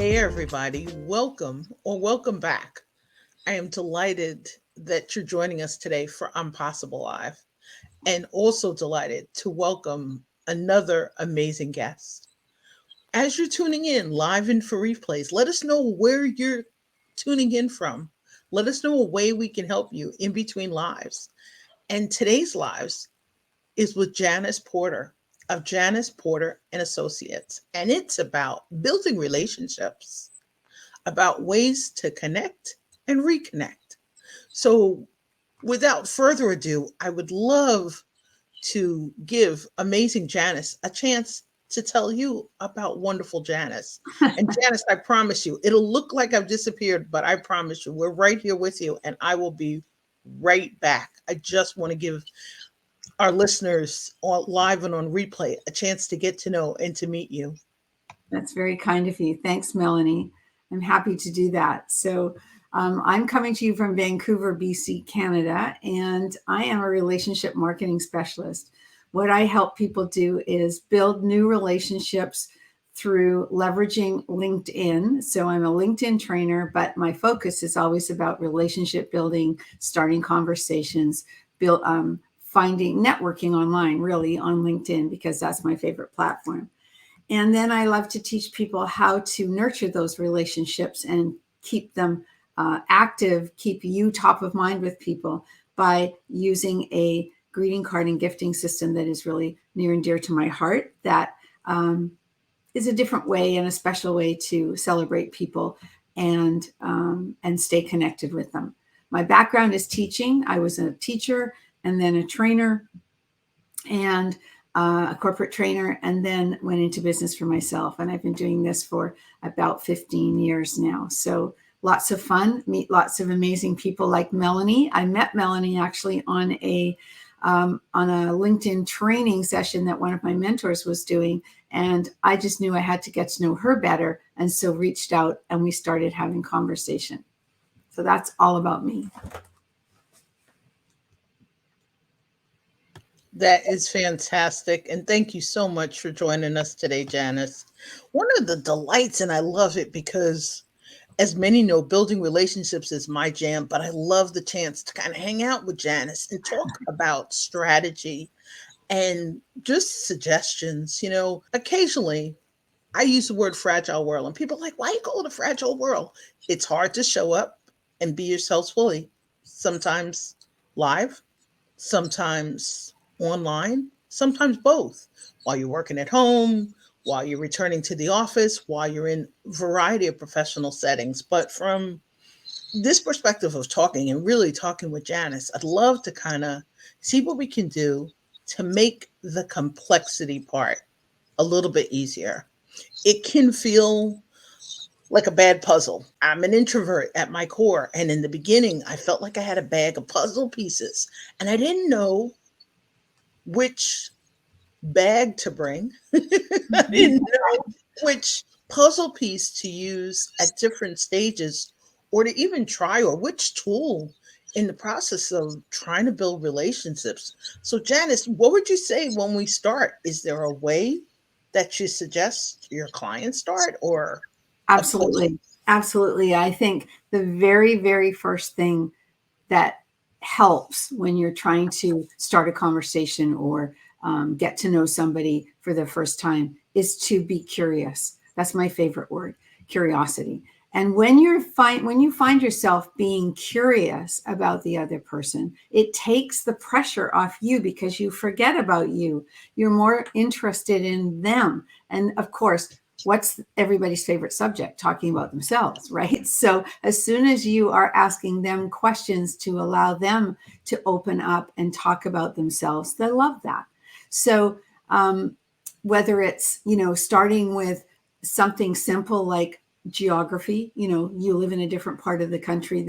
Hey, everybody. Welcome back. I am delighted that you're joining us today for 𝗵𝗶𝗶𝗁𝗲, and also delighted to welcome another amazing guest. As you're tuning in live in for replays, let us know where you're tuning in from. Let us know a way we can help you in between lives. And today's lives is with Janice Porter of Janice Porter and Associates. And it's about building relationships, about ways to connect and reconnect. So without further ado, I would love to give amazing Janice a chance to tell you about wonderful Janice. And Janice, I promise you, it'll look like I've disappeared, but I promise you, we're right here with you and I will be right back. I just want to give our listeners on live and on replay a chance to get to know and to meet you. That's very kind of you. Thanks, Melanie. I'm happy to do that. So I'm coming to you from Vancouver, BC, Canada, and I am a relationship marketing specialist. What I help people do is build new relationships through leveraging LinkedIn. So I'm a LinkedIn trainer, but my focus is always about relationship building, starting conversations, finding networking online, really on LinkedIn, because that's my favorite platform. And then I love to teach people how to nurture those relationships and keep them active, keep you top of mind with people by using a greeting card and gifting system that is really near and dear to my heart. That is a different way and a special way to celebrate people and stay connected with them. My background is teaching. I was a teacher and then a trainer and a corporate trainer, and then went into business for myself. And I've been doing this for about 15 years now. So lots of fun, meet lots of amazing people like Melanie. I met Melanie actually on a LinkedIn training session that one of my mentors was doing. And I just knew I had to get to know her better. And so reached out and we started having conversation. So that's all about me. That is fantastic. And thank you so much for joining us today, Janice. One of the delights, and I love it because, as many know, building relationships is my jam, but I love the chance to kind of hang out with Janice and talk about strategy and just suggestions. You know, occasionally I use the word fragile world, and people are like, why you call it a fragile world? It's hard to show up and be yourselves fully, sometimes live, sometimes online, sometimes both, while you're working at home, while you're returning to the office, while you're in a variety of professional settings. But from this perspective of talking and really talking with Janice, I'd love to kind of see what we can do to make the complexity part a little bit easier. It can feel like a bad puzzle. I'm an introvert at my core. And in the beginning, I felt like I had a bag of puzzle pieces and I didn't know which bag to bring. I didn't know which puzzle piece to use at different stages or to even try, or which tool in the process of trying to build relationships. So, Janice, what would you say when we start? Is there a way that you suggest your clients start, or Absolutely. Absolutely. I think the very, very first thing that helps when you're trying to start a conversation or get to know somebody for the first time is to be curious. That's my favorite word, curiosity. And when you find yourself being curious about the other person, it takes the pressure off you because you forget about you. You're more interested in them. And of course, what's everybody's favorite subject? Talking about themselves, right? So as soon as you are asking them questions to allow them to open up and talk about themselves, they love that. So whether it's, starting with something simple like geography, you live in a different part of the country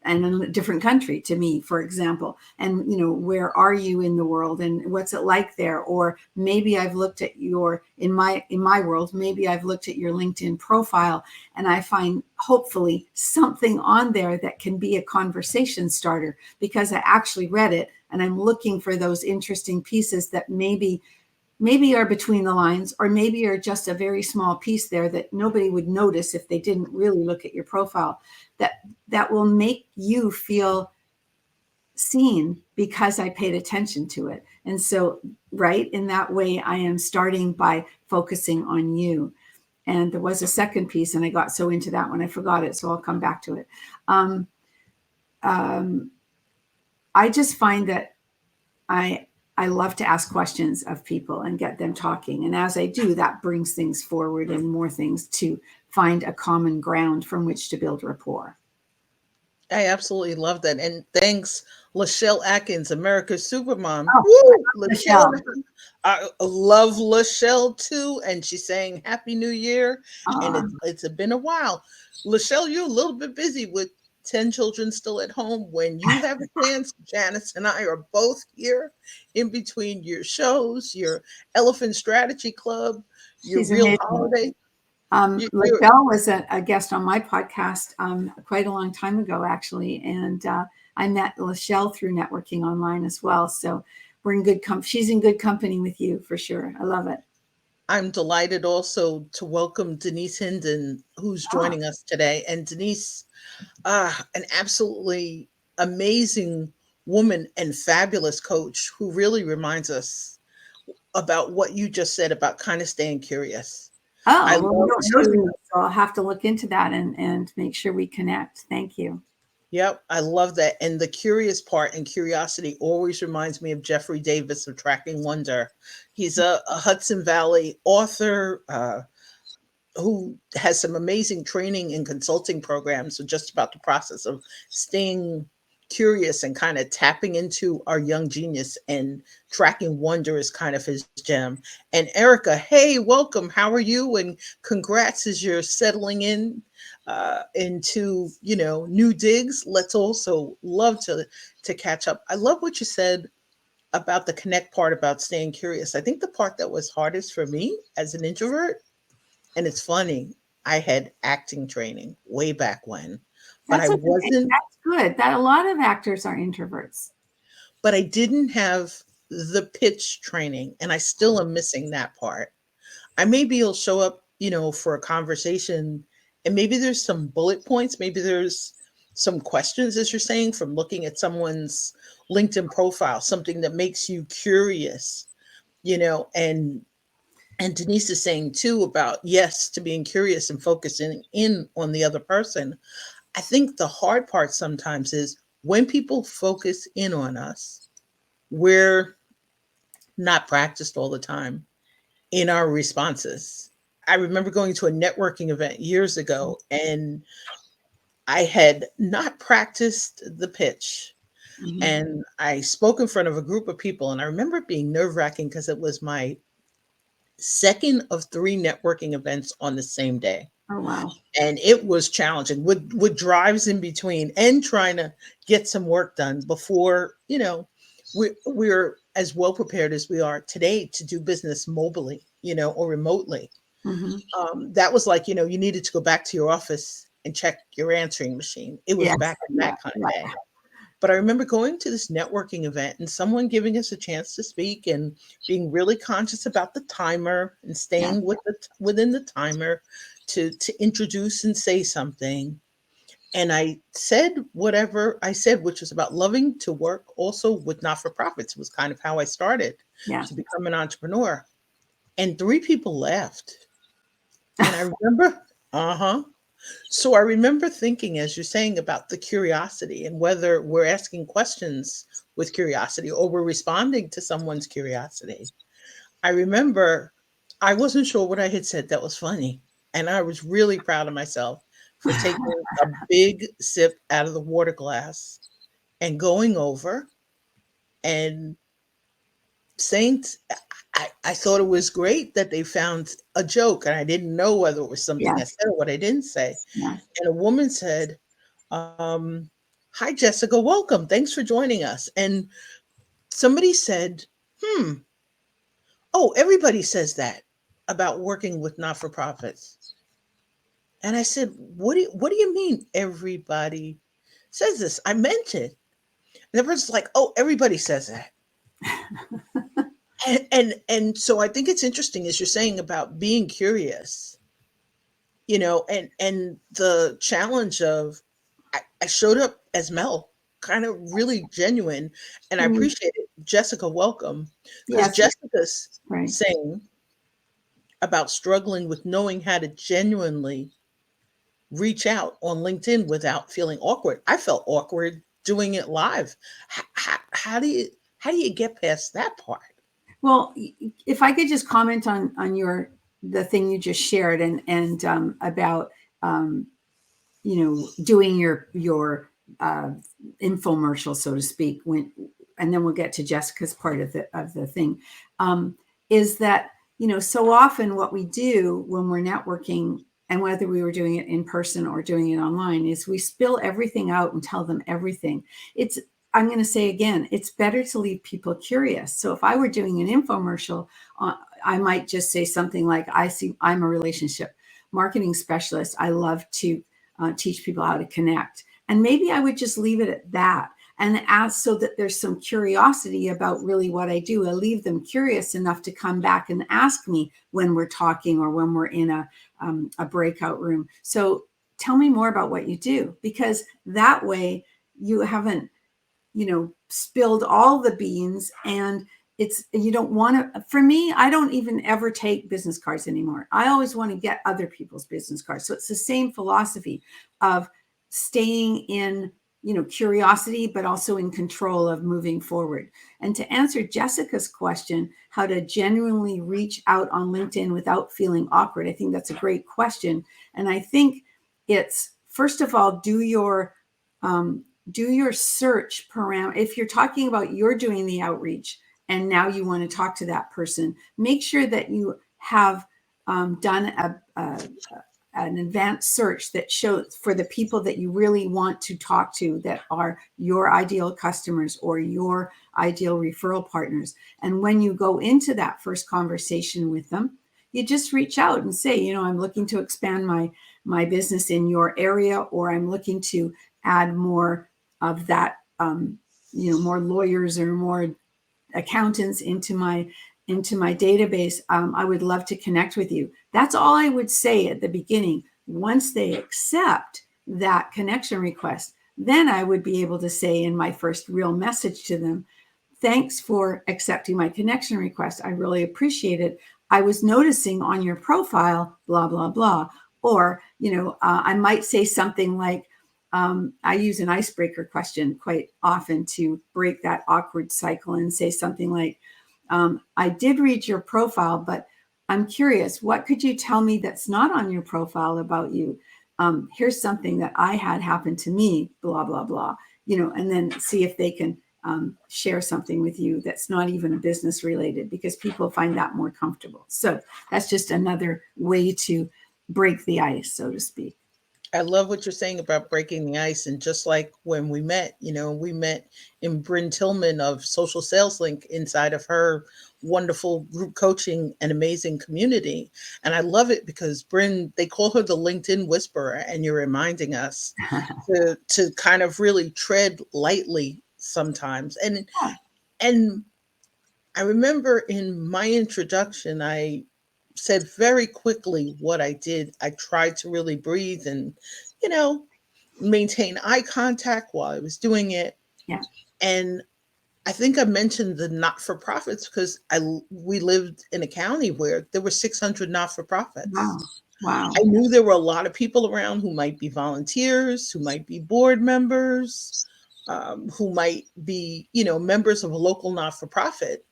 and in a different country to me, for example, and where are you in the world and what's it like there? Or maybe I've looked at in my world, maybe I've looked at your LinkedIn profile and I find hopefully something on there that can be a conversation starter because I actually read it and I'm looking for those interesting pieces that maybe maybe are between the lines, or maybe are just a very small piece there that nobody would notice if they didn't really look at your profile, that will make you feel seen because I paid attention to it. And so, right, in that way, I am starting by focusing on you. And there was a second piece, and I got so into that one, I forgot it. So I'll come back to it. I just find that I love to ask questions of people and get them talking. And as I do, that brings things forward and more things to find a common ground from which to build rapport. I absolutely love that. And thanks, Lachelle Atkins, America's Supermom. Oh, Woo! Lachelle. I love Lachelle too. And she's saying Happy New Year. And it's been a while. Lachelle, you're a little bit busy with 10 children still at home. When you have a chance, Janice and I are both here in between your shows, your Elephant Strategy Club, your She's Real amazing. Holiday. Lachelle was a guest on my podcast quite a long time ago, actually. And I met Lachelle through networking online as well. So we're in good she's in good company with you for sure. I love it. I'm delighted also to welcome Denise Hinden, who's joining us today. And Denise, an absolutely amazing woman and fabulous coach who really reminds us about what you just said about kind of staying curious. Oh, well, we don't know you, so I'll have to look into that and make sure we connect. Thank you. Yep, I love that. And the curious part and curiosity always reminds me of Jeffrey Davis of Tracking Wonder. He's a Hudson Valley author who has some amazing training and consulting programs. So just about the process of staying curious and kind of tapping into our young genius, and Tracking Wonder is kind of his gem. And Erica, hey, welcome. How are you? And congrats as you're settling in into, new digs. Let's also love to catch up. I love what you said about the connect part about staying curious. I think the part that was hardest for me as an introvert, and it's funny, I had acting training way back when, but I wasn't. That's good. That a lot of actors are introverts. But I didn't have the pitch training, and I still am missing that part. I maybe will show up, for a conversation, and maybe there's some bullet points, maybe there's some questions, as you're saying, from looking at someone's LinkedIn profile, something that makes you curious, and Denise is saying too about yes to being curious and focusing in on the other person. I think the hard part sometimes is when people focus in on us, we're not practiced all the time in our responses. I remember going to a networking event years ago, and I had not practiced the pitch. Mm-hmm. And I spoke in front of a group of people, and I remember it being nerve-wracking because it was my second of 3 networking events on the same day. Oh, wow. And it was challenging with drives in between and trying to get some work done before, we're as well prepared as we are today to do business mobily, or remotely. Mm-hmm. That was like, you needed to go back to your office and check your answering machine. It was back in that kind of day. But I remember going to this networking event and someone giving us a chance to speak and being really conscious about the timer and staying within the timer to introduce and say something. And I said whatever I said, which was about loving to work also with not-for-profits. It was kind of how I started to become an entrepreneur. And 3 people laughed. And I remember, So I remember thinking, as you're saying, about the curiosity and whether we're asking questions with curiosity or we're responding to someone's curiosity. I remember I wasn't sure what I had said that was funny. And I was really proud of myself for taking a big sip out of the water glass and going over and saying, I thought it was great that they found a joke, and I didn't know whether it was something I said or what I didn't say. And a woman said, hi, Jessica, welcome. Thanks for joining us. And somebody said, oh, everybody says that about working with not-for-profits. And I said, what do you mean everybody says this? I meant it. And the person's like, oh, everybody says that. And so I think it's interesting, as you're saying, about being curious, and the challenge of, I showed up as Mel, kind of really genuine, and I Mm, appreciate it. Jessica, welcome, because yes, Jessica's right. saying about struggling with knowing how to genuinely reach out on LinkedIn without feeling awkward. I felt awkward doing it live. How do you get past that part? Well, if I could just comment on the thing you just shared, and about um, doing your infomercial, so to speak, and then we'll get to Jessica's part of the thing, is that so often what we do when we're networking, and whether we were doing it in person or doing it online, is we spill everything out and tell them everything. It's I'm going to say again, it's better to leave people curious. So if I were doing an infomercial, I might just say something like, I'm a relationship marketing specialist. I love to teach people how to connect. And maybe I would just leave it at that, and ask, so that there's some curiosity about really what I do. I leave them curious enough to come back and ask me when we're talking, or when we're in a breakout room. So tell me more about what you do, because that way you haven't spilled all the beans. And you don't want to, for me, I don't even ever take business cards anymore. I always want to get other people's business cards. So it's the same philosophy of staying in curiosity, but also in control of moving forward. And to answer Jessica's question, how to genuinely reach out on LinkedIn without feeling awkward, I think that's a great question. And I think it's, first of all, do your search parameter. If you're talking about, you're doing the outreach and now you want to talk to that person, make sure that you have done an advanced search that shows for the people that you really want to talk to, that are your ideal customers or your ideal referral partners. And when you go into that first conversation with them, you just reach out and say, I'm looking to expand my business in your area, or I'm looking to add more of that, more lawyers or more accountants into my database. I would love to connect with you. That's all I would say at the beginning. Once they accept that connection request, then I would be able to say in my first real message to them, thanks for accepting my connection request. I really appreciate it. I was noticing on your profile, blah, blah, blah. Or, I might say something like, I use an icebreaker question quite often to break that awkward cycle, and say something like, I did read your profile, but I'm curious, what could you tell me that's not on your profile about you? Here's something that I had happen to me, blah, blah, blah, and then see if they can share something with you that's not even a business related, because people find that more comfortable. So that's just another way to break the ice, so to speak. I love what you're saying about breaking the ice. And just like when we met, we met in Bryn Tillman of Social Sales Link, inside of her wonderful group coaching and amazing community. And I love it because Bryn, they call her the LinkedIn whisperer, and you're reminding us to kind of really tread lightly sometimes. And I remember in my introduction, I said very quickly what I did. I tried to really breathe and, you know, maintain eye contact while I was doing it. Yeah. And I think I mentioned the not-for-profits because we lived in a county where there were 600 not-for-profits. Wow. Wow. I knew there were a lot of people around who might be volunteers, who might be board members, who might be, members of a local not-for-profit.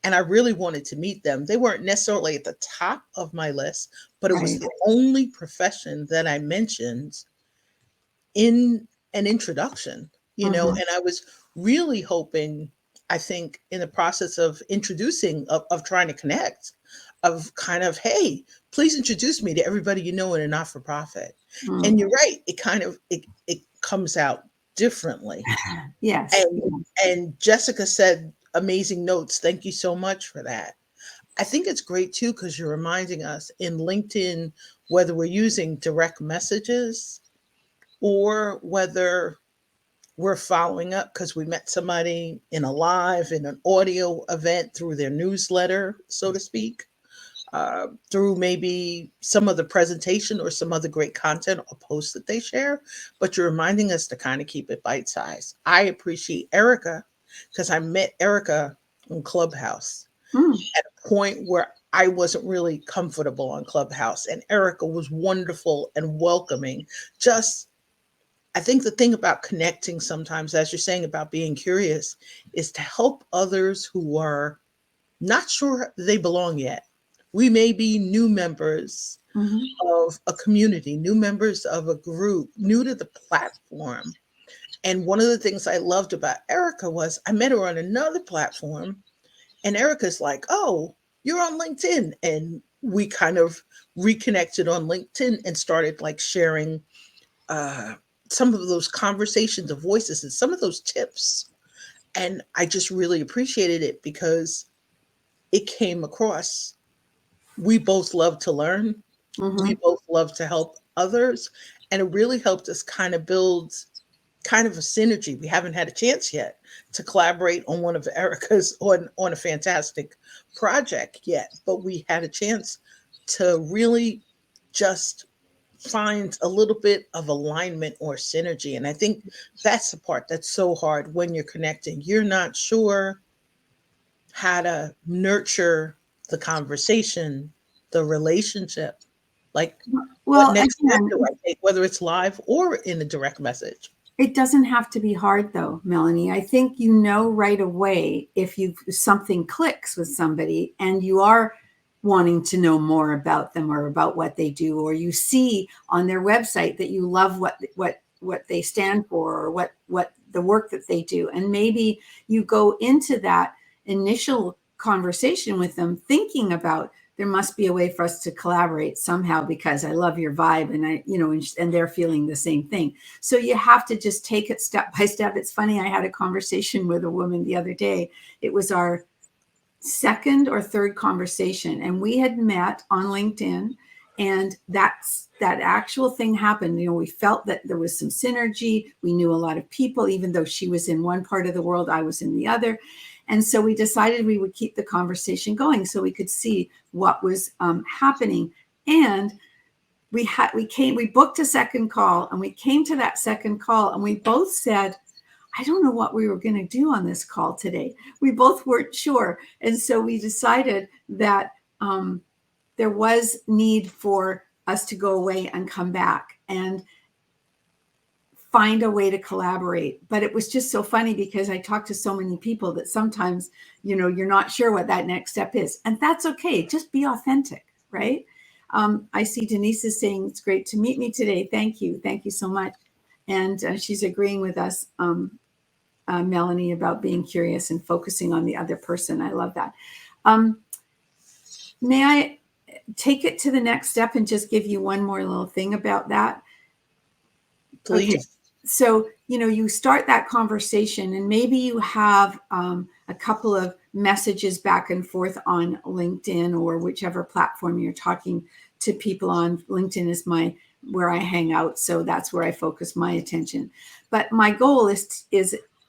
And I really wanted to meet them. They weren't necessarily at the top of my list, but it was Right. the only profession that I mentioned in an introduction, Mhm. and I was really hoping, I think, in the process of introducing, of trying to connect, of kind of, hey, please introduce me to everybody you know in a not-for-profit. Mm. And you're right, it kind of it comes out differently. Yes. And Jessica said amazing notes. Thank you so much for that. I think it's great too because you're reminding us in LinkedIn, whether we're using direct messages or whether we're following up because we met somebody in a live, in an audio event through their newsletter, so to speak, through maybe some of the presentation or some other great content or posts that they share. But you're reminding us to kind of keep it bite sized. I appreciate Erica because I met Erica on Clubhouse at a point where I wasn't really comfortable on Clubhouse, and Erica was wonderful and welcoming. Just, I think the thing about connecting sometimes, as you're saying about being curious, is to help others who are not sure they belong yet. We may be new members of a community, new members of a group, new to the platform. And one of the things I loved about Erica was I met her on another platform, and Erica's like, "Oh, you're on LinkedIn." And we kind of reconnected on LinkedIn and started like sharing some of those conversations of voices and some of those tips. And I just really appreciated it because it came across. We both love to learn. We both love to help others. And it really helped us kind of build kind of a synergy. We haven't had a chance yet to collaborate on one of Erica's on a fantastic project yet, but we had a chance to really just find a little bit of alignment or synergy. And I think that's the part that's so hard when you're connecting. You're not sure how to nurture the conversation, the relationship. Like, what Well, next step again, do I take, whether it's live or in a direct message? it doesn't have to be hard though, Melanie. I think you know right away if something clicks with somebody and you are wanting to know more about them or about what they do, or you see on their website that you love what they stand for, or what the work that they do. And maybe you go into that initial conversation with them thinking about, there must be a way for us to collaborate somehow because I love your vibe, and and they're feeling the same thing. So you have to just take it step by step. It's funny, I had a conversation with a woman the other day. It was our second or third conversation, and we had met on LinkedIn, and that actual thing happened. We felt that there was some synergy. We knew a lot of people, even though she was in one part of the world, I was in the other. And so we decided we would keep the conversation going so we could see what was happening. And we booked a second call, and we came to that second call, and we both said, I don't know what we were going to do on this call today. We both weren't sure. And so we decided that there was need for us to go away and come back and find a way to collaborate. But it was just so funny because I talked to so many people that sometimes, you're not sure what that next step is. And that's okay. Just be authentic, right? I see Denise is saying, it's great to meet me today. Thank you. Thank you so much. And she's agreeing with us, Melanie, about being curious and focusing on the other person. I love that. May I take it to the next step and just give you one more little thing about that? Please. Okay. So, you start that conversation, and maybe you have a couple of messages back and forth on LinkedIn or whichever platform you're talking to people on. LinkedIn is where I hang out, so that's where I focus my attention. But my goal is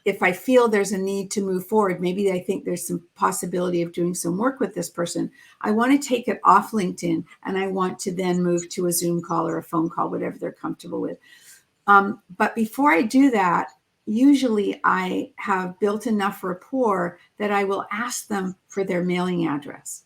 if I feel there's a need to move forward, maybe I think there's some possibility of doing some work with this person, I want to take it off LinkedIn, and I want to then move to a Zoom call or a phone call, whatever they're comfortable with. But before I do that, usually I have built enough rapport that I will ask them for their mailing address.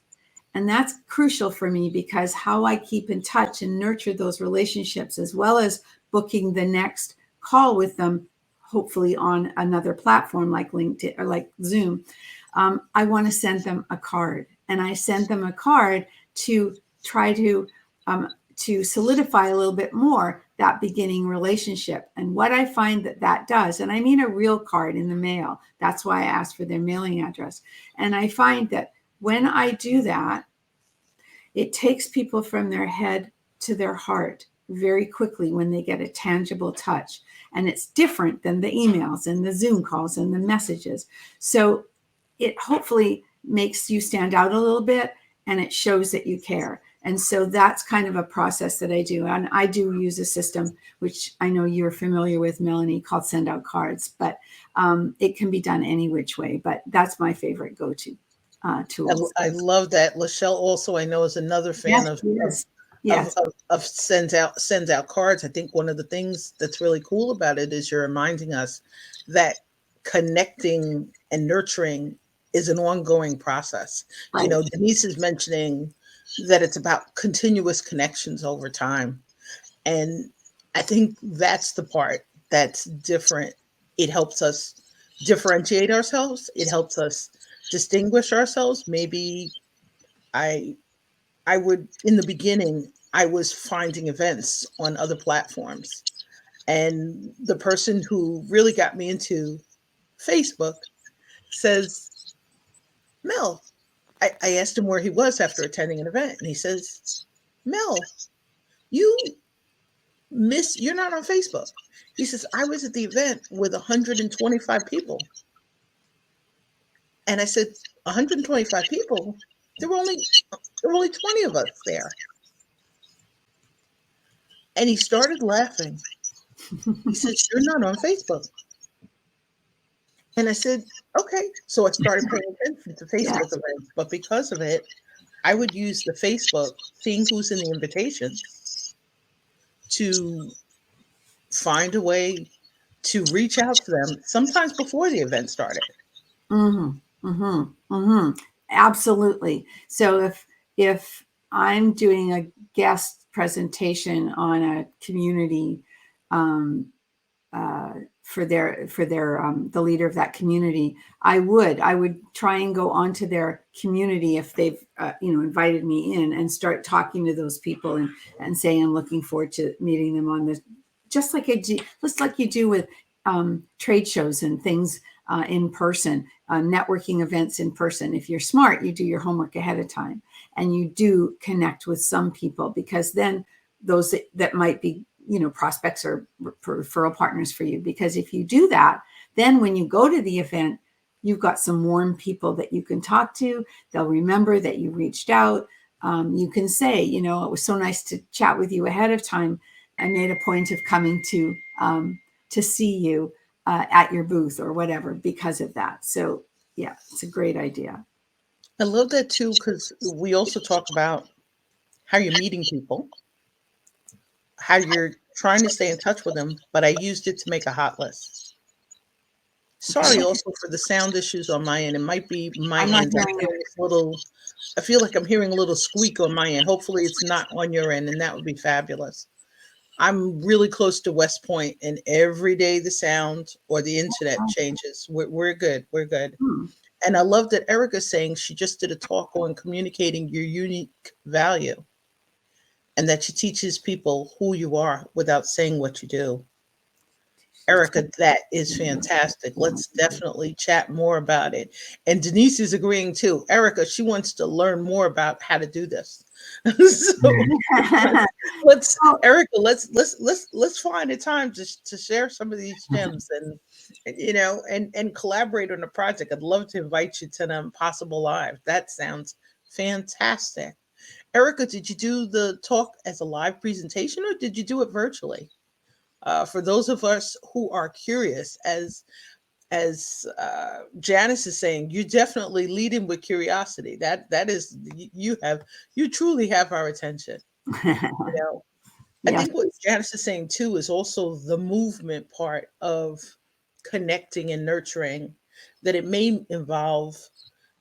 And that's crucial for me, because how I keep in touch and nurture those relationships, as well as booking the next call with them, hopefully on another platform like LinkedIn or like Zoom, I want to send them a card. And I send them a card to try to solidify a little bit more that beginning relationship. And what I find that does, and I mean a real card in the mail, that's why I asked for their mailing address. And I find that when I do that, it takes people from their head to their heart very quickly when they get a tangible touch. And it's different than the emails and the Zoom calls and the messages. So it hopefully makes you stand out a little bit, and it shows that you care. And so that's kind of a process that I do. And I do use a system, which I know you're familiar with, Melanie, called Send Out Cards, but it can be done any which way. But that's my favorite go-to tool. I love that. Lachelle also, I know, is another fan Yes, yes. of sends out cards. I think one of the things that's really cool about it is you're reminding us that connecting and nurturing is an ongoing process. Right. You know, Denise is mentioning that it's about continuous connections over time. And I think that's the part that's different. It helps us differentiate ourselves. It helps us distinguish ourselves. Maybe I would, in the beginning, I was finding events on other platforms. And the person who really got me into Facebook says, Mel, I asked him where he was after attending an event. And he says, Mel, you're not on Facebook. He says, I was at the event with 125 people. And I said, 125 people? There were only 20 of us there. And he started laughing. He said, you're not on Facebook. And I said, okay. So I started paying attention to Facebook events. But because of it, I would use the Facebook, seeing who's in the invitations, to find a way to reach out to them, sometimes before the event started. Absolutely. So if I'm doing a guest presentation on a community for the leader of that community, I would try and go onto their community if they've invited me in, and start talking to those people and saying I'm looking forward to meeting them on this, just like you do with trade shows and things in person, networking events in person. If you're smart, you do your homework ahead of time, and you do connect with some people, because then those that might be prospects or referral partners for you. Because if you do that, then when you go to the event, you've got some warm people that you can talk to. They'll remember that you reached out. You can say, it was so nice to chat with you ahead of time. I made a point of coming to see you at your booth or whatever because of that. So yeah, it's a great idea. I love that too, because we also talk about how you're meeting people, how you're trying to stay in touch with them, but I used it to make a hot list. Sorry also for the sound issues on my end. It might be my end. I feel like I'm hearing a little squeak on my end. Hopefully it's not on your end, and that would be fabulous. I'm really close to West Point, and every day the sound or the internet changes. We're good. We're good. And I love that Erica's saying she just did a talk on communicating your unique value, and that she teaches people who you are without saying what you do. Erica, that is fantastic. Let's definitely chat more about it. And Denise is agreeing too. Erica, she wants to learn more about how to do this. So Erica, let's find a time to share some of these gems, and collaborate on a project. I'd love to invite you to the Impossible Live. That sounds fantastic. Erica, did you do the talk as a live presentation, or did you do it virtually? For those of us who are curious, as Janice is saying, you definitely lead in with curiosity. That is, you truly have our attention. I think what Janice is saying too is also the movement part of connecting and nurturing, that it may involve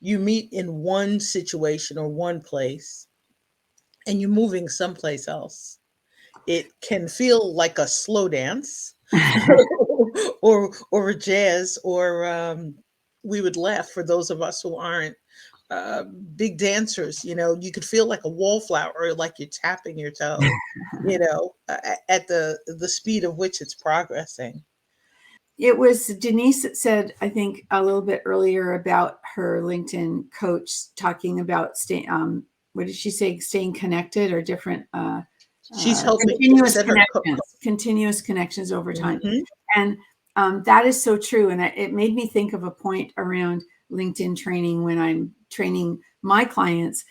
you meet in one situation or one place, and you're moving someplace else. It can feel like a slow dance or a jazz, or we would laugh for those of us who aren't big dancers. You could feel like a wallflower, or like you're tapping your toe, at the speed of which it's progressing. It was Denise that said, I think a little bit earlier, about her LinkedIn coach talking about what did she say? Staying connected, or different She's helping continuous connections over time. And that is so true. And it made me think of a point around LinkedIn training when I'm training my clients,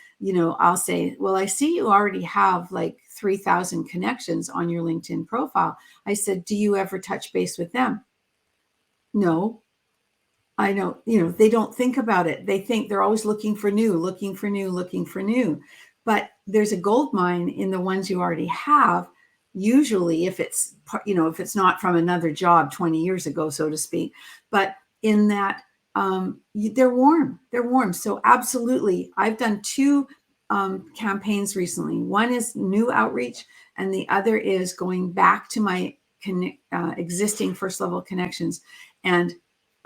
I'll say, well, I see you already have like 3,000 connections on your LinkedIn profile. I said, do you ever touch base with them? No. I know, they don't think about it. They think they're always looking for new, looking for new, looking for new. But there's a gold mine in the ones you already have. Usually if it's, if it's not from another job 20 years ago, so to speak, but in that they're warm. They're warm. So absolutely. I've done two campaigns recently. One is new outreach and the other is going back to my existing first level connections and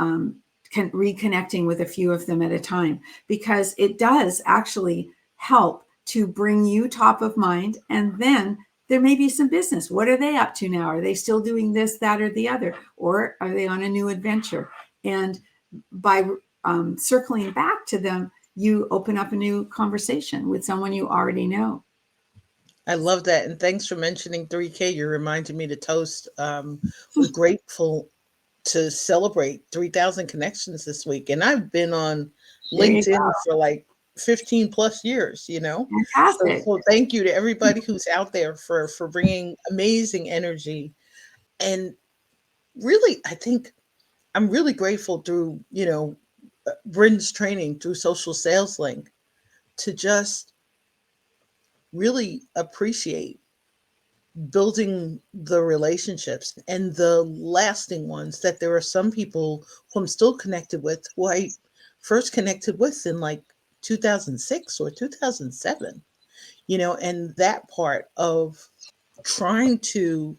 reconnecting with a few of them at a time, because it does actually help to bring you top of mind. And then there may be some business. What are they up to now? Are they still doing this, that, or the other? Or are they on a new adventure? And by circling back to them, you open up a new conversation with someone you already know. I love that. And thanks for mentioning 3K. You're reminding me to toast. We're grateful to celebrate 3,000 connections this week. And I've been on LinkedIn for like 15 plus years, Fantastic. So thank you to everybody who's out there for bringing amazing energy. And really, I think I'm really grateful through, Bryn's training through Social Sales Link to just really appreciate building the relationships and the lasting ones, that there are some people who I'm still connected with who I first connected with in like 2006 or 2007, and that part of trying to,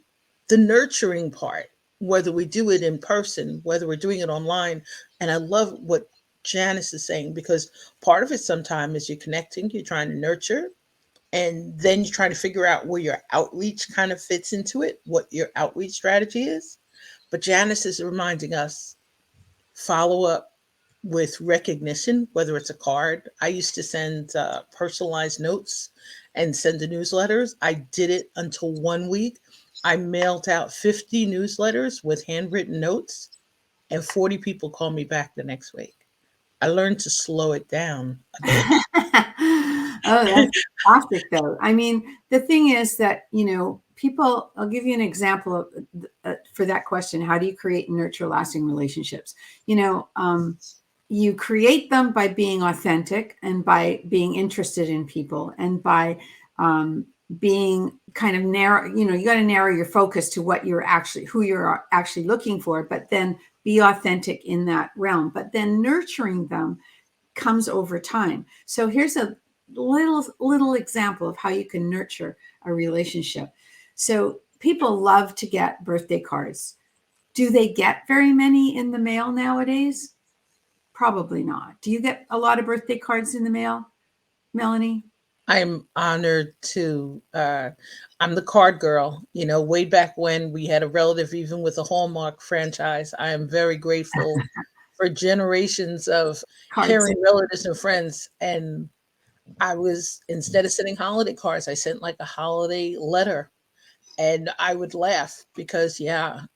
the nurturing part, whether we do it in person, whether we're doing it online. And I love what Janice is saying, because part of it sometimes is you're connecting, you're trying to nurture, and then you're trying to figure out where your outreach kind of fits into it, what your outreach strategy is. But Janice is reminding us, follow up with recognition, whether it's a card. I used to send personalized notes and send the newsletters. I did it until 1 week. I mailed out 50 newsletters with handwritten notes, and 40 people called me back the next week. I learned to slow it down a bit. Oh, that's fantastic, though. I mean, the thing is that, people, I'll give you an example of, for that question. How do you create and nurture lasting relationships? You create them by being authentic and by being interested in people and by being kind of narrow, you got to narrow your focus to who you're actually looking for, but then be authentic in that realm. But then nurturing them comes over time. So here's a little example of how you can nurture a relationship. So people love to get birthday cards. Do they get very many in the mail nowadays? Probably not. Do you get a lot of birthday cards in the mail, Melanie? I'm honored to, I'm the card girl. Way back when we had a relative, even with a Hallmark franchise, I am very grateful for generations of Cards. caring relatives and friends. And instead of sending holiday cards, I sent like a holiday letter. And I would laugh because,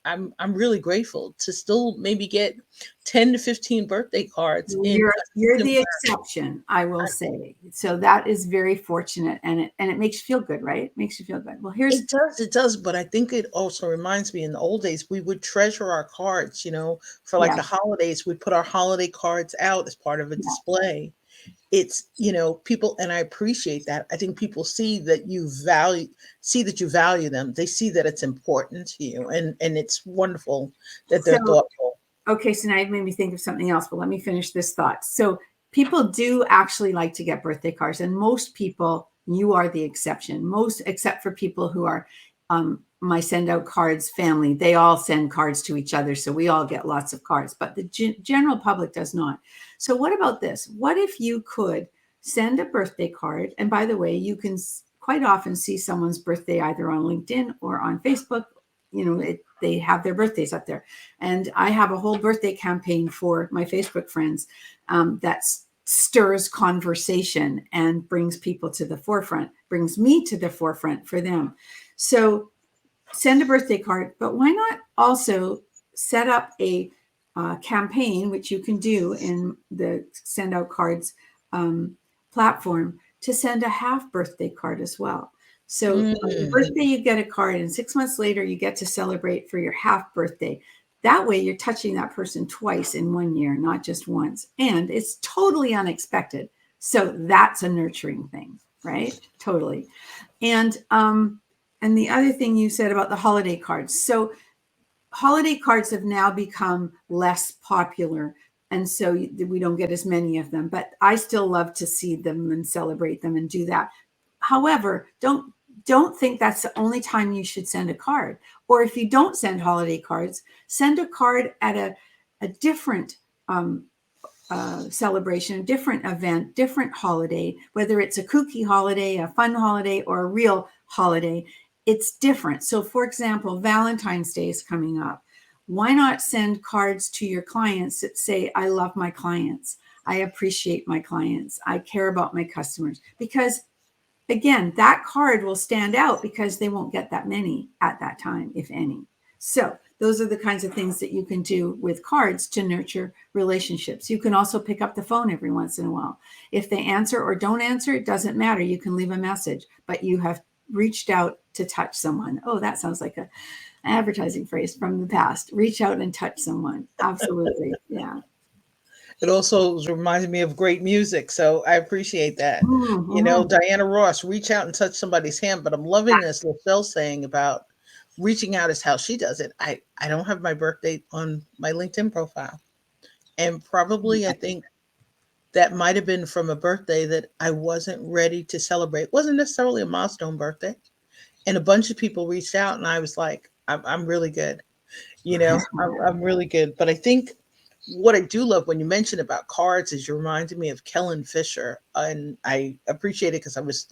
I'm really grateful to still maybe get 10 to 15 birthday cards. You're the exception, I will say. So that is very fortunate, and it makes you feel good, right? It makes you feel good. Well, it does, but I think it also reminds me, in the old days, we would treasure our cards, for like the holidays, we'd put our holiday cards out as part of a display. It's, people, and I appreciate that. I think people see that you value them. They see that it's important to you, and it's wonderful that they're thoughtful. Okay, so now you've made me think of something else, but let me finish this thought. So people do actually like to get birthday cards, and most people, you are the exception. Most, except for people who are my send out cards family, they all send cards to each other. So we all get lots of cards, but the general public does not. So what about this? What if you could send a birthday card? And by the way, you can quite often see someone's birthday either on LinkedIn or on Facebook. They have their birthdays up there. And I have a whole birthday campaign for my Facebook friends that stirs conversation and brings people to the forefront, brings me to the forefront for them. So send a birthday card, but why not also set up a campaign, which you can do in the send out cards platform to send a half birthday card as well. So on your Mm. birthday, you get a card, and 6 months later, you get to celebrate for your half birthday. That way, you're touching that person twice in 1 year, not just once. And it's totally unexpected. So that's a nurturing thing, right? Totally. And the other thing you said about the holiday cards. So holiday cards have now become less popular, and so we don't get as many of them, but I still love to see them and celebrate them and do that. However, don't think that's the only time you should send a card. Or if you don't send holiday cards, send a card at a different celebration, a different event, different holiday, whether it's a kooky holiday, a fun holiday, or a real holiday. It's different. So for example, Valentine's Day is coming up. Why not send cards to your clients that say, I love my clients, I appreciate my clients, I care about my customers? Because again, that card will stand out because they won't get that many at that time, if any. So those are the kinds of things that you can do with cards to nurture relationships. You can also pick up the phone every once in a while. If they answer or don't answer, it doesn't matter. You can leave a message, but you have reached out to touch someone. Oh, that sounds like an advertising phrase from the past. Reach out and touch someone. Absolutely. Yeah. It also reminds me of great music, so I appreciate that. You know, Mm-hmm. Diana Ross, reach out and touch somebody's hand, but I'm loving this Lachelle's saying about reaching out is how she does it. I don't have my birthday on my LinkedIn profile. And probably I think that might have been from a birthday that I wasn't ready to celebrate. It wasn't necessarily a milestone birthday. And a bunch of people reached out and I was like, I'm really good. You know, I'm really good. But I think what I do love when you mention about cards is you reminded me of Kellen Fisher. And I appreciate it because I was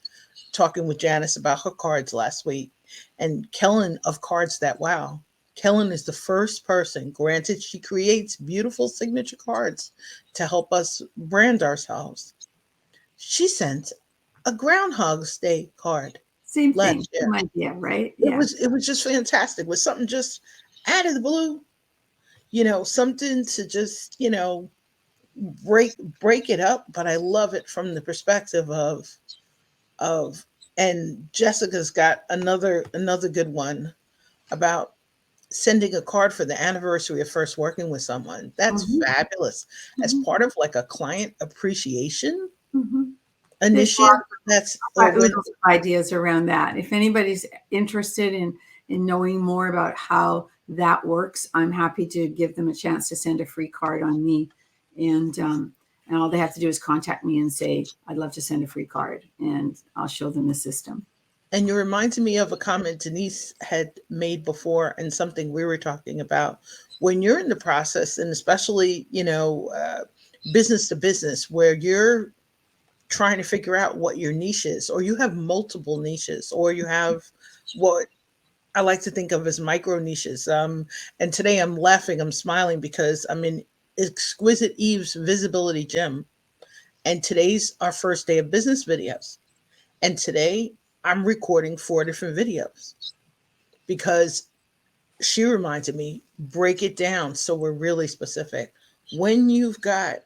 talking with Janice about her cards last week. And Kellen of Cards That Wow. Kellen is the first person, granted, she creates beautiful signature cards to help us brand ourselves. She sent a Groundhog's Day card Same thing. last year. Same idea, right? It Yeah. was it was just fantastic. It was something just out of the blue, you know, something to just, you know, break it up. But I love it from the perspective of and Jessica's got another good one about sending a card for the anniversary of first working with someone. That's Mm-hmm. fabulous. As Mm-hmm. part of like a client appreciation Mm-hmm. There's initiative, that's or when oodles of ideas around that. If anybody's interested in knowing more about how that works, I'm happy to give them a chance to send a free card on me. And all they have to do is contact me and say, I'd love to send a free card, and I'll show them the system. and you reminded me of a comment Denise had made before and something we were talking about when you're in the process, and especially, you know, business to business, where you're trying to figure out what your niche is, or you have multiple niches, or you have what I like to think of as micro niches. And today I'm laughing, I'm smiling because I'm in Exquisite Eve's Visibility Gym, and today's our first day of business videos. And today I'm recording 4 different videos because she reminded me, break it down so we're really specific. When you've got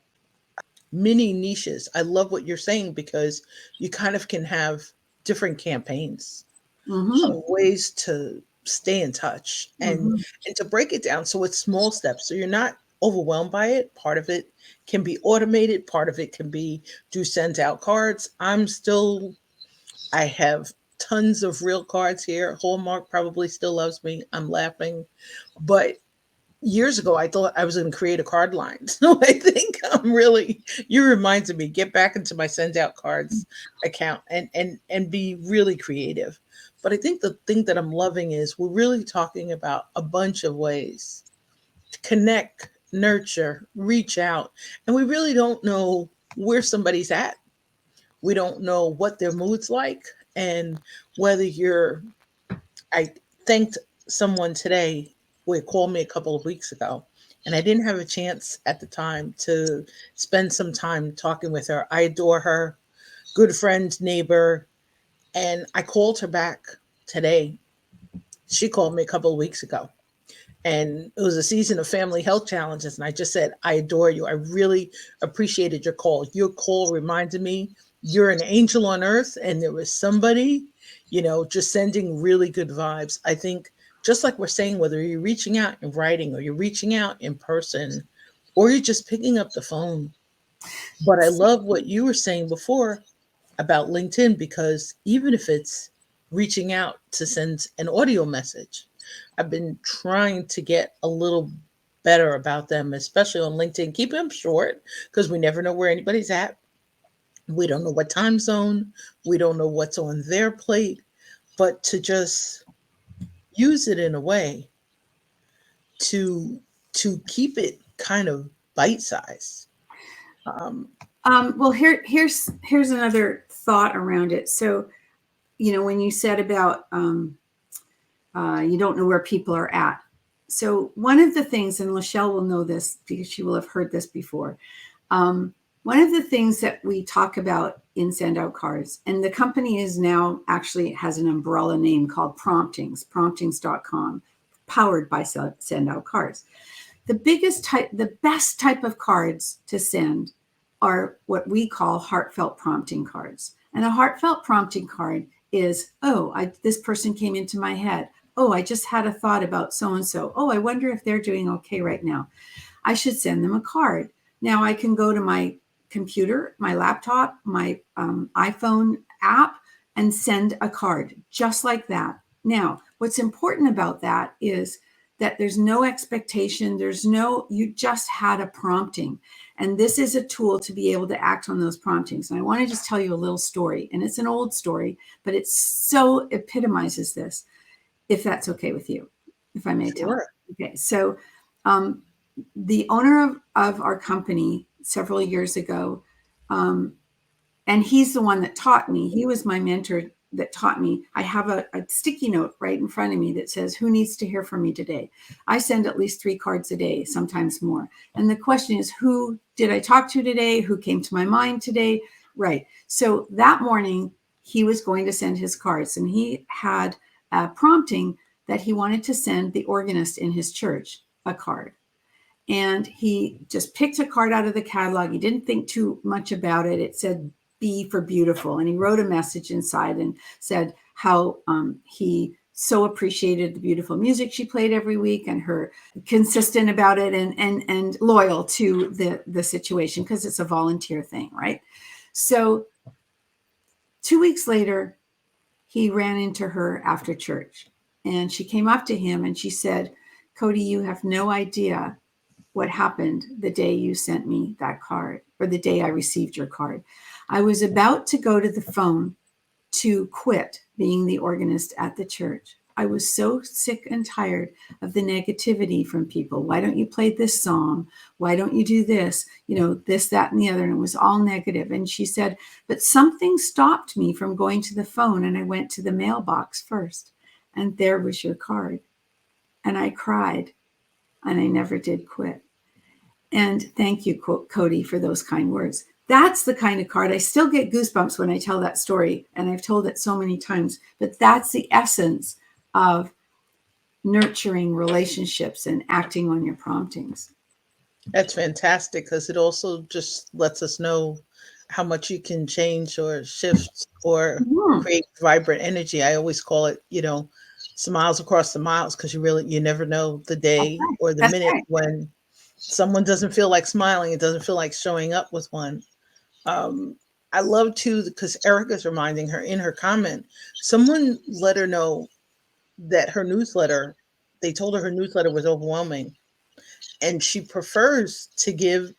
mini niches, I love what you're saying because you kind of can have different campaigns, Mm-hmm. ways to stay in touch Mm-hmm. and to break it down so it's small steps so you're not overwhelmed by it. Part of it can be automated, part of it can be do send out cards. I have tons of real cards here. Hallmark probably still loves me. I'm laughing. But years ago, I thought I was going to create a card line. So I think you reminded me, get back into my send out cards account and be really creative. But I think the thing that I'm loving is we're really talking about a bunch of ways to connect, nurture, reach out. And we really don't know where somebody's at. We don't know what their mood's like and whether I thanked someone today who had called me a couple of weeks ago, and I didn't have a chance at the time to spend some time talking with her. I adore her, good friend, neighbor, and I called her back today. She called me a couple of weeks ago, and it was a season of family health challenges. And I just said, I adore you. I really appreciated your call. Your call reminded me you're an angel on earth and there was somebody, just sending really good vibes. I think just like we're saying, whether you're reaching out in writing or you're reaching out in person or you're just picking up the phone. But I love what you were saying before about LinkedIn, because even if it's reaching out to send an audio message, I've been trying to get a little better about them, especially on LinkedIn. Keep them short because we never know where anybody's at. We don't know what time zone, we don't know what's on their plate, but to just use it in a way to keep it kind of bite sized. Well, here's another thought around it. So, when you said about you don't know where people are at. So one of the things, and Lachelle will know this because she will have heard this before. One of the things that we talk about in Send Out Cards, and the company is now actually has an umbrella name called promptings.com, powered by Send Out Cards. The best type of cards to send are what we call heartfelt prompting cards. And a heartfelt prompting card is, this person came into my head. Oh, I just had a thought about so-and-so. Oh, I wonder if they're doing okay right now. I should send them a card. Now I can go to my computer, my laptop, my iPhone app, and send a card just like that. Now, what's important about that is that there's no expectation. You just had a prompting. And this is a tool to be able to act on those promptings. And I want to just tell you a little story. And it's an old story, but it so epitomizes this, if that's okay with you, if I may tell. Sure. Okay, so the owner of our company several years ago, and he's the one that taught me. He was my mentor that taught me. I have a sticky note right in front of me that says, who needs to hear from me today? I send at least 3 cards a day, sometimes more. And the question is, who did I talk to today? Who came to my mind today? Right. So that morning, he was going to send his cards, and he had a prompting that he wanted to send the organist in his church a card. And he just picked a card out of the catalog. He didn't think too much about it. It said B for beautiful. And he wrote a message inside and said how he so appreciated the beautiful music she played every week and her consistent about it and loyal to the situation, because it's a volunteer thing, right? So 2 weeks later, he ran into her after church, and she came up to him and she said, Cody, you have no idea what happened the day you sent me that card, or the day I received your card. I was about to go to the phone to quit being the organist at the church. I was so sick and tired of the negativity from people. Why don't you play this song? Why don't you do this? This, that, and the other. And it was all negative. And she said, but something stopped me from going to the phone. And I went to the mailbox first. And there was your card. And I cried. And I never did quit. And thank you, Cody, for those kind words. That's the kind of card. I still get goosebumps when I tell that story. And I've told it so many times. But that's the essence of nurturing relationships and acting on your promptings. That's fantastic, because it also just lets us know how much you can change or shift or create vibrant energy. I always call it, smiles across the miles, because you never know the day or the minute when someone doesn't feel like smiling. It doesn't feel like showing up with one. I love too, because Erica's reminding her in her comment, someone let her know that they told her her newsletter was overwhelming, and she prefers to give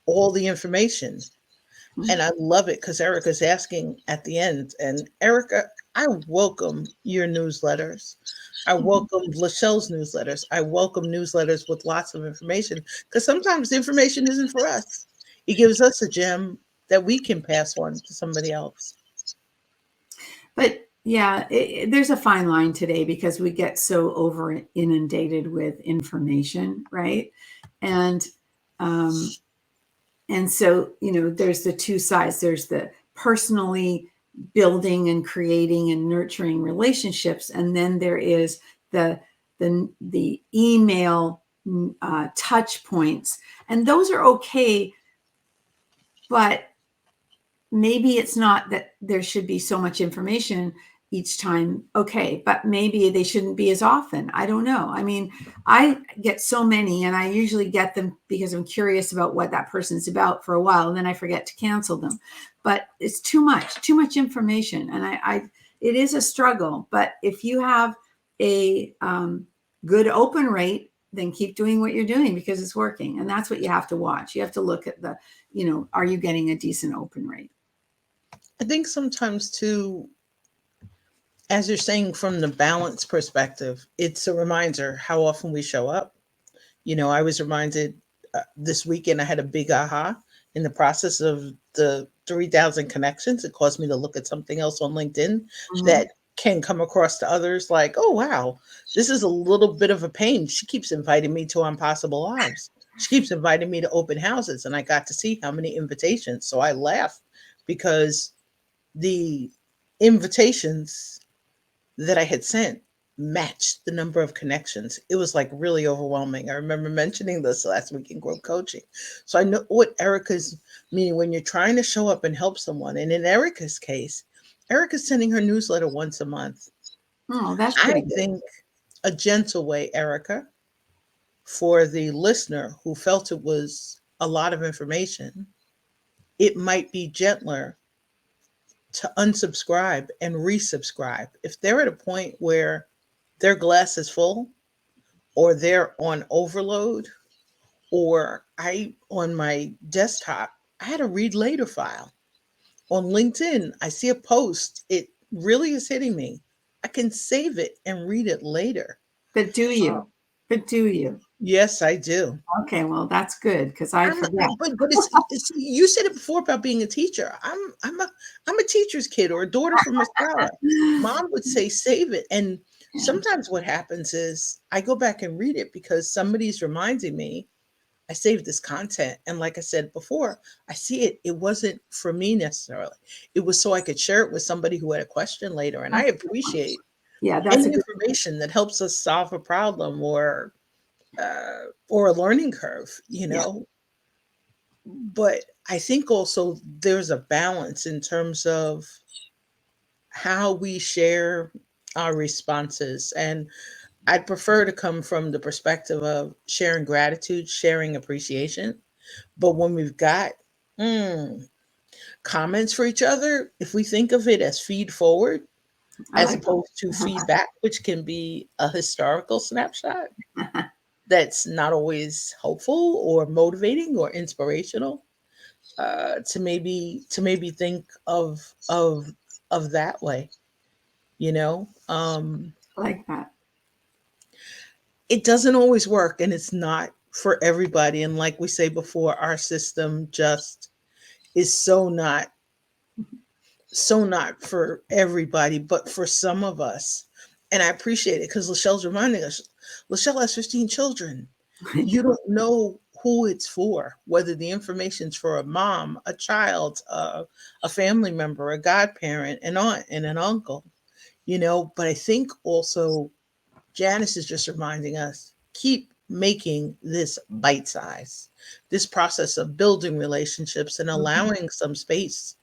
all the information. And I love it, because Erica's asking at the end. And Erica, I welcome your newsletters. I welcome Lachelle's newsletters. I welcome newsletters with lots of information, because sometimes the information isn't for us. It gives us a gem that we can pass on to somebody else. But yeah, there's a fine line today, because we get so over inundated with information, right? And so, there's the two sides. There's the personally building and creating and nurturing relationships. And then there is the email touch points. And those are okay. But maybe it's not that there should be so much information each time. Okay, but maybe they shouldn't be as often. I don't know. I mean, I get so many, and I usually get them because I'm curious about what that person's about for a while, and then I forget to cancel them. But it's too much information, and it is a struggle. But if you have a good open rate, then keep doing what you're doing because it's working, and that's what you have to watch. You have to look at the, are you getting a decent open rate? I think sometimes too, as you're saying, from the balance perspective, it's a reminder how often we show up. I was reminded this weekend, I had a big aha in the process of the 3,000 connections. It caused me to look at something else on LinkedIn that can come across to others like, oh, wow, this is a little bit of a pain. She keeps inviting me to Impossible Lives. She keeps inviting me to open houses. And I got to see how many invitations. So I laughed because the invitations that I had sent matched the number of connections. It was like really overwhelming. I remember mentioning this last week in group coaching. So I know what Erica's meaning when you're trying to show up and help someone. And in Erica's case, Erica's sending her newsletter once a month. Oh, that's pretty good. I think a gentle way, Erica, for the listener who felt it was a lot of information, it might be gentler to unsubscribe and resubscribe. If they're at a point where their glass is full or they're on overload, or on my desktop, I had a read later file. On LinkedIn, I see a post. It really is hitting me. I can save it and read it later. But do you? Yes, I do. Okay, well, that's good because I forget. But it's you said it before about being a teacher. I'm a teacher's kid or a daughter from a scholar. Mom would say save it, and sometimes what happens is I go back and read it because somebody's reminding me I saved this content. And like I said before, I see it. It wasn't for me necessarily. It was so I could share it with somebody who had a question later. And I appreciate any information that helps us solve a problem or a learning curve, But I think also there's a balance in terms of how we share our responses. And I'd prefer to come from the perspective of sharing gratitude, sharing appreciation. But when we've got comments for each other, if we think of it as feed forward, as opposed to feedback, which can be a historical snapshot that's not always hopeful or motivating or inspirational, to maybe think of that way, like that. It doesn't always work, and it's not for everybody. And like we say before, our system just is so not for everybody, but for some of us. And I appreciate it because Lachelle's reminding us, Lachelle has 15 children. You don't know who it's for, whether the information's for a mom, a child, a family member, a godparent, an aunt, and an uncle, But I think also Janice is just reminding us, keep making this bite size, this process of building relationships and allowing some space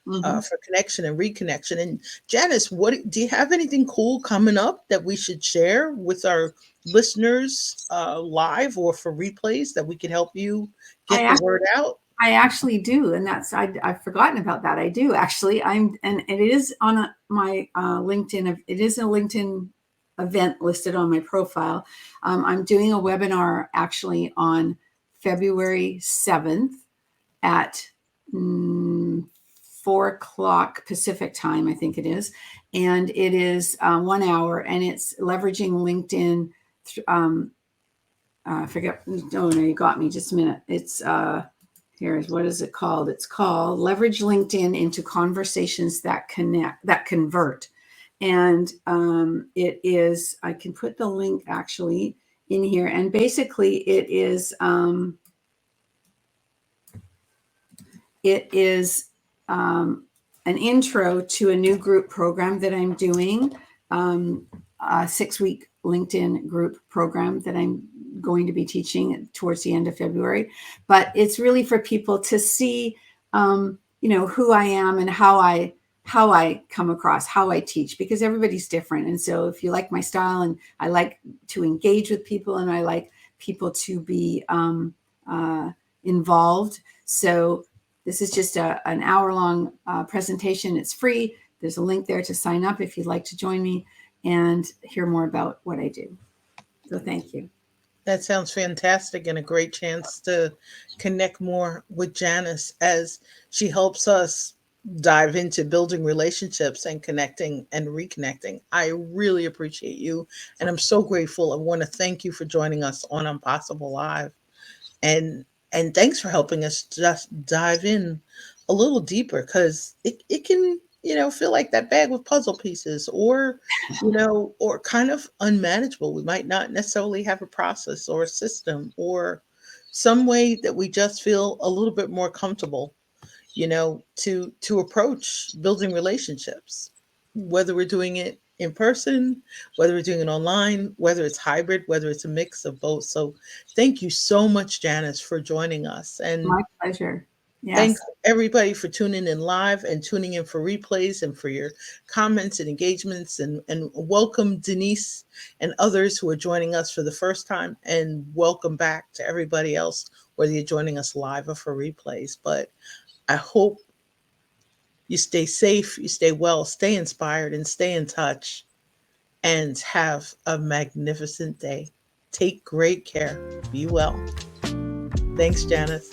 for connection and reconnection. And Janice, do you have anything cool coming up that we should share with our listeners live or for replays that we can help you get the word out? I actually do, and I've forgotten about that. I do actually. And it is on my LinkedIn. It is a LinkedIn event listed on my profile. I'm doing a webinar actually on February 7th at 4:00 Pacific time, I think it is. And it is 1 hour, and it's leveraging LinkedIn. I forget. Oh, no, you got me. Just a minute. It's what is it called? It's called Leverage LinkedIn into Conversations that Convert. And it is, I can put the link actually in here. And basically it is an intro to a new group program that I'm doing, a 6-week LinkedIn group program that I'm going to be teaching towards the end of February. But it's really for people to see who I am and how I come across, how I teach, because everybody's different. And so if you like my style, and I like to engage with people, and I like people to be involved. So this is just an hour-long presentation. It's free. There's a link there to sign up if you'd like to join me and hear more about what I do. So thank you. That sounds fantastic, and a great chance to connect more with Janice as she helps us dive into building relationships and connecting and reconnecting. I really appreciate you, and I'm so grateful. I want to thank you for joining us on Impossible Live, and thanks for helping us just dive in a little deeper, because it can feel like that bag with puzzle pieces, or kind of unmanageable. We might not necessarily have a process or a system or some way that we just feel a little bit more comfortable, to approach building relationships, whether we're doing it in person, whether we're doing it online, whether it's hybrid, whether it's a mix of both. So thank you so much, Janice, for joining us. And My pleasure. thanks Yes. everybody for tuning in live and tuning in for replays and for your comments and engagements. And welcome Denise and others who are joining us for the first time. And welcome back to everybody else, whether you're joining us live or for replays. But I hope you stay safe, you stay well, stay inspired, and stay in touch. And have a magnificent day. Take great care. Be well. Thanks, Janice.